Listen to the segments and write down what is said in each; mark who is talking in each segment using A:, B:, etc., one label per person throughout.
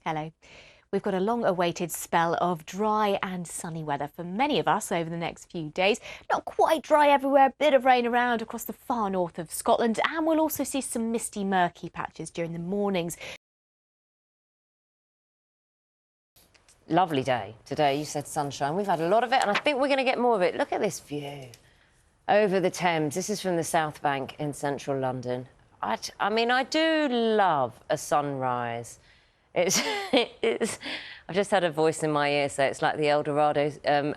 A: Hello. We've got a long-awaited spell of dry and sunny weather for many of us over the next few days. Not quite dry everywhere, a bit of rain around across the far north of Scotland, and we'll also see some misty, murky patches during the mornings.
B: Lovely day today. You said sunshine. We've had a lot of it, and I think we're going to get more of it. Look at this view over the Thames. This is from the South Bank in central London. I mean, I do love a sunrise. I've just had a voice in my ear say it's like the El Dorado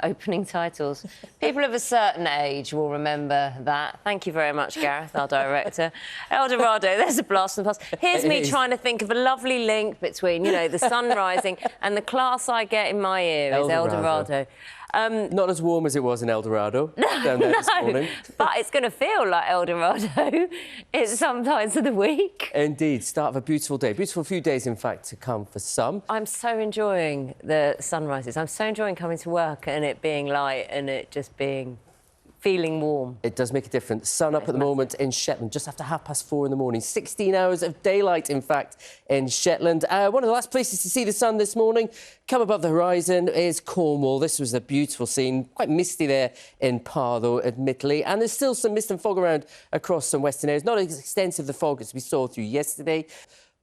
B: opening titles. People of a certain age will remember that. Thank you very much, Gareth, our director. El Dorado, there's a blast from the past. Here's me trying to think of a lovely link between, you know, the sun rising and the class I get in my ear is El Dorado.
C: Not as warm as it was in El Dorado down there this morning.
B: But it's going to feel like El Dorado at some times of the week.
C: Indeed, start of a beautiful day. Beautiful few days, in fact, to come for some.
B: I'm so enjoying the sunrises. I'm so enjoying coming to work and it being light and it just being feeling warm.
C: It does make a difference. Sun up at the moment in Shetland, just after 4:30 in the morning. 16 hours of daylight, in fact, in Shetland. One of the last places to see the sun this morning, come above the horizon, is Cornwall. This was a beautiful scene. Quite misty there in Par, though, admittedly. And there's still some mist and fog around across some western areas. Not as extensive the fog as we saw through yesterday.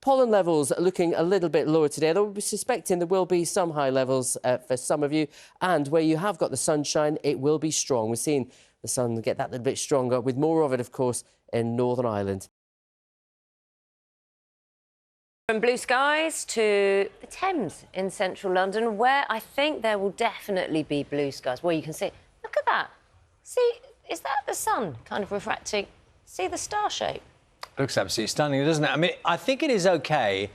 C: Pollen levels are looking a little bit lower today, though we're suspecting there will be some high levels for some of you. And where you have got the sunshine, it will be strong. We're seeing the sun get that little bit stronger, with more of it, of course, in Northern Ireland.
B: From blue skies to the Thames in central London, where I think there will definitely be blue skies. Well, you can see, look at that. See, is that the sun kind of refracting? See the star shape?
D: Looks absolutely stunning, doesn't it? I mean, I think it is OK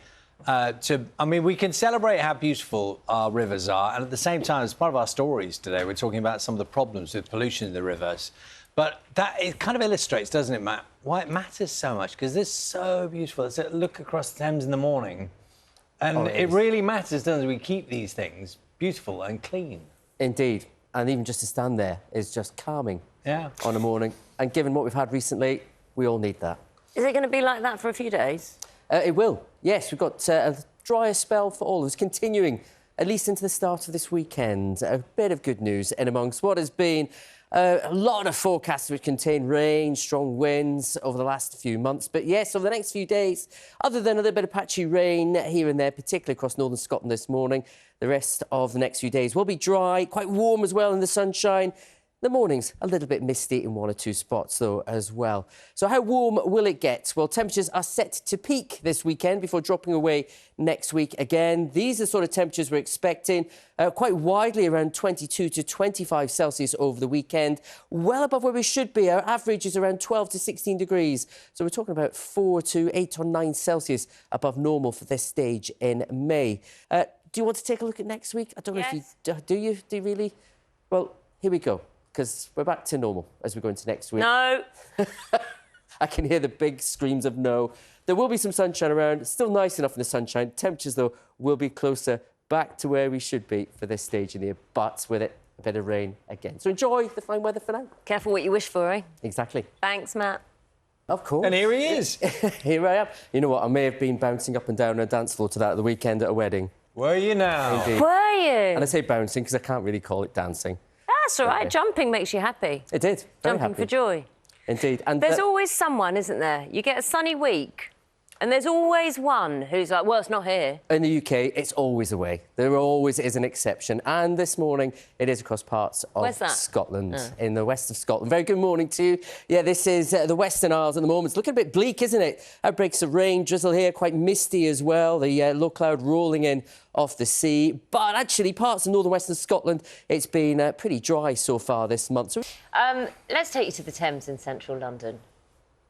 D: we can celebrate how beautiful our rivers are, and at the same time, as part of our stories today, we're talking about some of the problems with pollution in the rivers. But it kind of illustrates, doesn't it, Matt, why it matters so much, because this is so beautiful. It's a look across the Thames in the morning, and it really matters, doesn't it? We keep these things beautiful and clean.
C: Indeed, and even just to stand there is just calming on a morning. And given what we've had recently, we all need that.
B: Is it going to be like that for a few days?
C: It will, yes. We've got a drier spell for all of us, continuing at least into the start of this weekend. A bit of good news in amongst what has been a lot of forecasts which contain rain, strong winds over the last few months. But yes, over the next few days, other than a little bit of patchy rain here and there, particularly across northern Scotland this morning, the rest of the next few days will be dry, quite warm as well in the sunshine. The mornings a little bit misty in one or two spots, though, as well. So how warm will it get? Well, temperatures are set to peak this weekend before dropping away next week again. These are the sort of temperatures we're expecting, quite widely around 22 to 25 Celsius over the weekend, well above where we should be. Our average is around 12 to 16 degrees. So we're talking about 4 to 8 or 9 Celsius above normal for this stage in May. Do you want to take a look at next week? I don't know if you... Do you really? Well, here we go. Because we're back to normal as we go into next week.
B: No.
C: I can hear the big screams of no. There will be some sunshine around. It's still nice enough in the sunshine. Temperatures, though, will be closer back to where we should be for this stage in the year, but with it, a bit of rain again. So enjoy the fine weather for now.
B: Careful what you wish for, eh?
C: Exactly.
B: Thanks, Matt.
C: Of course.
D: And here he is.
C: Here I am. You know what? I may have been bouncing up and down on a dance floor to that at the weekend at a wedding.
D: Were you now?
C: Indeed.
B: Were you?
C: And I say bouncing because I can't really call it dancing.
B: That's all right. Jumping makes you happy.
C: It did. Very
B: Jumping
C: happy.
B: for joy.
C: Indeed. And
B: there's always someone, isn't there? You get a sunny week, and there's always one who's like, well, it's not here.
C: In the UK, it's always away. There always is an exception. And this morning, it is across parts of Scotland, in the west of Scotland. Very good morning to you. Yeah, this is the Western Isles at the moment. It's looking a bit bleak, isn't it? Outbreaks of rain, drizzle here, quite misty as well. The low cloud rolling in off the sea. But actually, parts of northern western Scotland, it's been pretty dry so far this month. So
B: let's take you to the Thames in central London.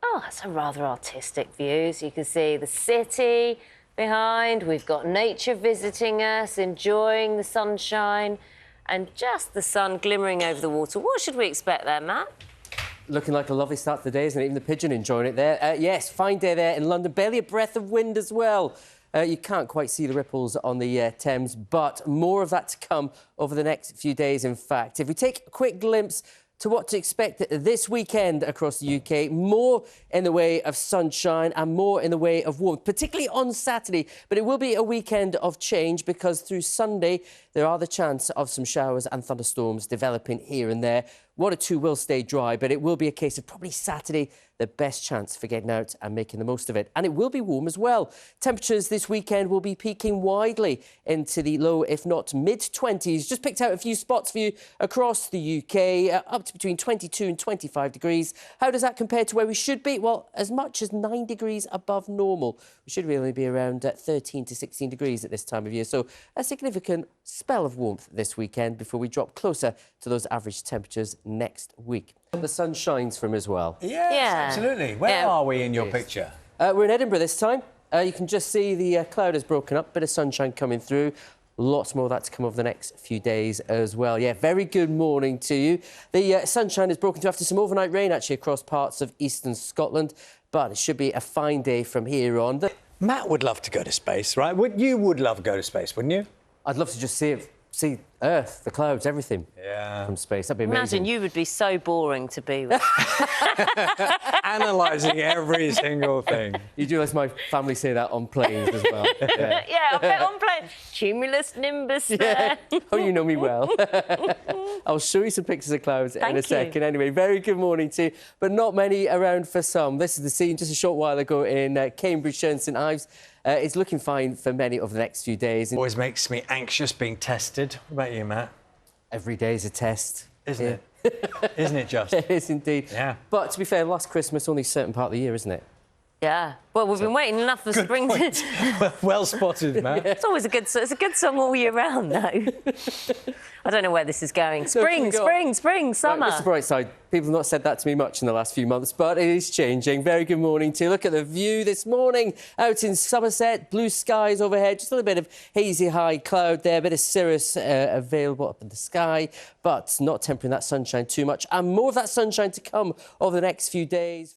B: Oh, that's a rather artistic view. So you can see the city behind. We've got nature visiting us, enjoying the sunshine, and just the sun glimmering over the water. What should we expect there, Matt?
C: Looking like a lovely start to the day, isn't it? Even the pigeon enjoying it there. Yes, fine day there in London. Barely a breath of wind as well. You can't quite see the ripples on the Thames, but more of that to come over the next few days, in fact. If we take a quick glimpse to what to expect this weekend across the UK. More in the way of sunshine and more in the way of warmth, particularly on Saturday. But it will be a weekend of change because through Sunday, there are the chance of some showers and thunderstorms developing here and there. One or two will stay dry, but it will be a case of probably Saturday, the best chance for getting out and making the most of it. And it will be warm as well. Temperatures this weekend will be peaking widely into the low, if not mid-20s. Just picked out a few spots for you across the UK, up to between 22 and 25 degrees. How does that compare to where we should be? Well, as much as 9 degrees above normal. We should really be around 13 to 16 degrees at this time of year. So a significant spell of warmth this weekend before we drop closer to those average temperatures next week. The sun shines from as well.
D: Yes,
B: Yeah.
D: absolutely. Where are we in your picture?
C: We're in Edinburgh this time. You can just see the cloud has broken up, bit of sunshine coming through. Lots more of that to come over the next few days as well. Yeah, very good morning to you. The sunshine has broken through after some overnight rain, actually, across parts of eastern Scotland. But it should be a fine day from here on.
D: Matt would love to go to space, right? You would love to go to space, wouldn't you?
C: I'd love to just see Earth, the clouds, everything from space. That'd be amazing.
B: Imagine you would be so boring to be with.
D: Analysing every single thing.
C: You do, as my family say that on planes as well. Yeah.
B: Yeah, I bet on plane. Cumulus nimbus there.
C: Oh, you know me well. I'll show you some pictures of clouds in a second. Anyway, very good morning to you, but not many around for some. This is the scene just a short while ago in Cambridgeshire and St Ives. It's looking fine for many of the next few days.
D: Always makes me anxious being tested. What about you, Matt?
C: Every day is a test.
D: Isn't it? Isn't it just?
C: It is indeed.
D: Yeah.
C: But to be fair, last Christmas, only a certain part of the year, isn't it?
B: Yeah. Well, we've been waiting enough for spring to...
D: Well spotted, Matt.
B: It's always a good song all year round, though. I don't know where this is going. Spring, summer.
C: Right, Mr. Brightside, people have not said that to me much in the last few months, but it is changing. Very good morning to you. Look at the view this morning out in Somerset. Blue skies overhead, just a little bit of hazy high cloud there, a bit of cirrus available up in the sky, but not tempering that sunshine too much. And more of that sunshine to come over the next few days.